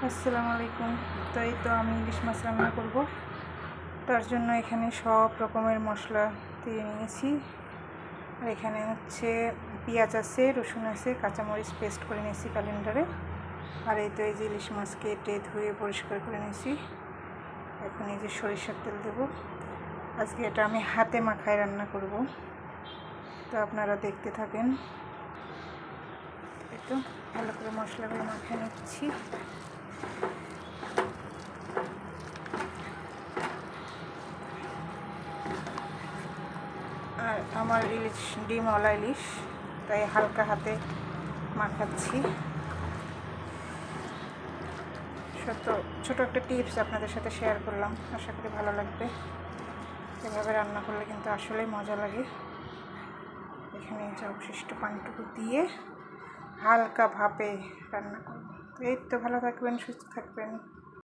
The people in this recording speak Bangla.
আসসালামু আলাইকুম। তো এই তো আমি ইলিশ মাছ রান্না করব। তার জন্য এখানে সব রকমের মশলা দিয়ে নিয়েছি। আর এখানে হচ্ছে পেঁয়াজ আছে, রসুন আছে, কাঁচামরিচ পেস্ট করে নিয়েছি ক্যালেন্ডারে। আর এই তো এই যে ইলিশ মাছ কেটে ধুয়ে পরিষ্কার করে নিয়েছি। এখন এই যে সরিষার তেল দেবো। আজকে এটা আমি হাতে মাখায় রান্না করব, তো আপনারা দেখতে থাকেন। এই তো ভালো করে মশলাগুলো মাখিয়ে নিচ্ছি। আর আমার ইলিশ ডিমওয়ালা ইলিশ, তাই হালকা হাতে মাখাচ্ছি। ছোটো একটা টিপস আপনাদের সাথে শেয়ার করলাম, আশা করি ভালো লাগবে। এভাবে রান্না করলে কিন্তু আসলেই মজা লাগে। এখানে যে অবশিষ্ট পানিটুকু দিয়ে হালকা ভাপে রান্না করব। তো এই তো, ভালো থাকবেন, সুস্থ থাকবেন।